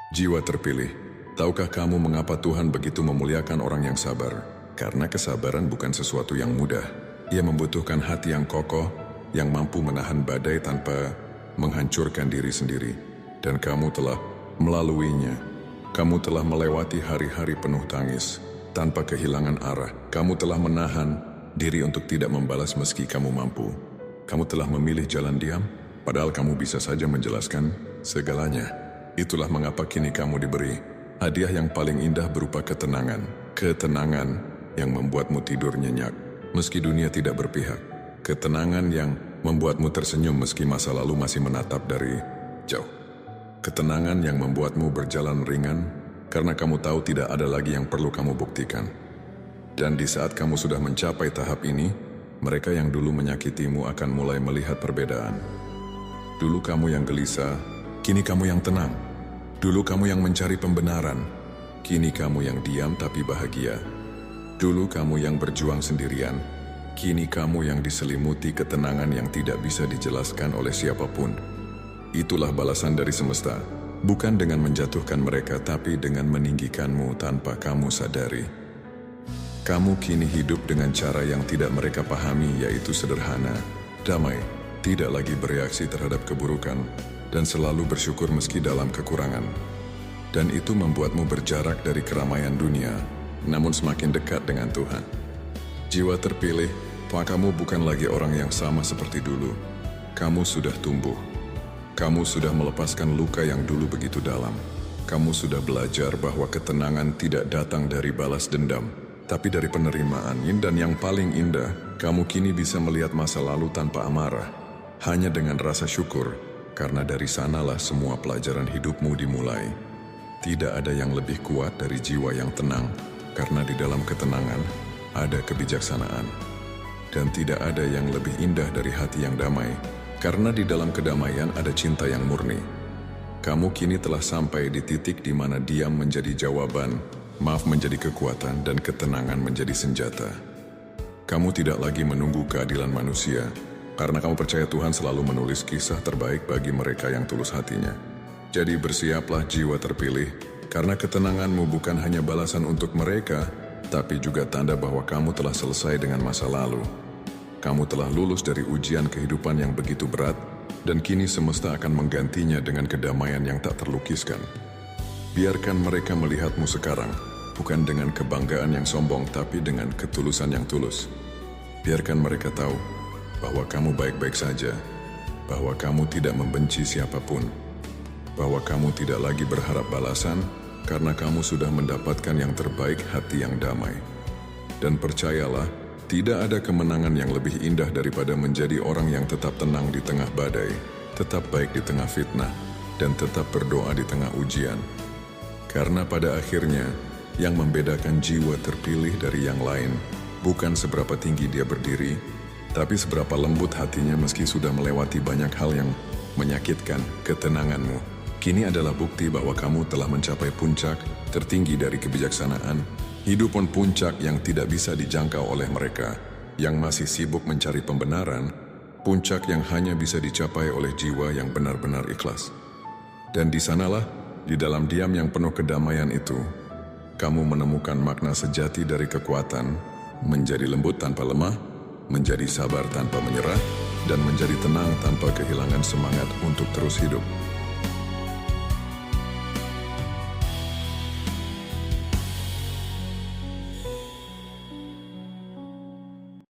Jiwa terpilih, tahukah kamu mengapa Tuhan begitu memuliakan orang yang sabar? Karena kesabaran bukan sesuatu yang mudah. Ia membutuhkan hati yang kokoh, yang mampu menahan badai tanpa menghancurkan diri sendiri. Dan kamu telah melaluinya. Kamu telah melewati hari-hari penuh tangis, tanpa kehilangan arah. Kamu telah menahan diri untuk tidak membalas meski kamu mampu. Kamu telah memilih jalan diam, padahal kamu bisa saja menjelaskan segalanya. Itulah mengapa kini kamu diberi hadiah yang paling indah berupa ketenangan. Ketenangan yang membuatmu tidur nyenyak, meski dunia tidak berpihak. Ketenangan yang membuatmu tersenyum meski masa lalu masih menatap dari jauh. Ketenangan yang membuatmu berjalan ringan, karena kamu tahu tidak ada lagi yang perlu kamu buktikan. Dan di saat kamu sudah mencapai tahap ini, mereka yang dulu menyakitimu akan mulai melihat perbedaan. Dulu kamu yang gelisah, kini kamu yang tenang. Dulu kamu yang mencari pembenaran, kini kamu yang diam tapi bahagia. Dulu kamu yang berjuang sendirian, kini kamu yang diselimuti ketenangan yang tidak bisa dijelaskan oleh siapapun. Itulah balasan dari semesta, bukan dengan menjatuhkan mereka tapi dengan meninggikanmu tanpa kamu sadari. Kamu kini hidup dengan cara yang tidak mereka pahami, yaitu sederhana, damai, tidak lagi bereaksi terhadap keburukan, dan selalu bersyukur meski dalam kekurangan. Dan itu membuatmu berjarak dari keramaian dunia, namun semakin dekat dengan Tuhan. Jiwa terpilih, kamu bukan lagi orang yang sama seperti dulu. Kamu sudah tumbuh. Kamu sudah melepaskan luka yang dulu begitu dalam. Kamu sudah belajar bahwa ketenangan tidak datang dari balas dendam, tapi dari penerimaan. Dan yang paling indah, kamu kini bisa melihat masa lalu tanpa amarah, hanya dengan rasa syukur. Karena dari sanalah semua pelajaran hidupmu dimulai. Tidak ada yang lebih kuat dari jiwa yang tenang, karena di dalam ketenangan ada kebijaksanaan. Dan tidak ada yang lebih indah dari hati yang damai, karena di dalam kedamaian ada cinta yang murni. Kamu kini telah sampai di titik di mana diam menjadi jawaban, maaf menjadi kekuatan, dan ketenangan menjadi senjata. Kamu tidak lagi menunggu keadilan manusia, karena kamu percaya Tuhan selalu menulis kisah terbaik bagi mereka yang tulus hatinya. Jadi bersiaplah jiwa terpilih, karena ketenanganmu bukan hanya balasan untuk mereka, tapi juga tanda bahwa kamu telah selesai dengan masa lalu. Kamu telah lulus dari ujian kehidupan yang begitu berat, dan kini semesta akan menggantinya dengan kedamaian yang tak terlukiskan. Biarkan mereka melihatmu sekarang, bukan dengan kebanggaan yang sombong, tapi dengan ketulusan yang tulus. Biarkan mereka tahu bahwa kamu baik-baik saja, bahwa kamu tidak membenci siapapun, bahwa kamu tidak lagi berharap balasan, karena kamu sudah mendapatkan yang terbaik, hati yang damai. Dan percayalah, tidak ada kemenangan yang lebih indah daripada menjadi orang yang tetap tenang di tengah badai, tetap baik di tengah fitnah, dan tetap berdoa di tengah ujian. Karena pada akhirnya, yang membedakan jiwa terpilih dari yang lain, bukan seberapa tinggi dia berdiri, tapi seberapa lembut hatinya meski sudah melewati banyak hal yang menyakitkan. Ketenanganmu kini adalah bukti bahwa kamu telah mencapai puncak tertinggi dari kebijaksanaan. Hidup pun puncak yang tidak bisa dijangkau oleh mereka yang masih sibuk mencari pembenaran, puncak yang hanya bisa dicapai oleh jiwa yang benar-benar ikhlas. Dan di sanalah, di dalam diam yang penuh kedamaian itu, kamu menemukan makna sejati dari kekuatan, menjadi lembut tanpa lemah, menjadi sabar tanpa menyerah, dan menjadi tenang tanpa kehilangan semangat untuk terus hidup.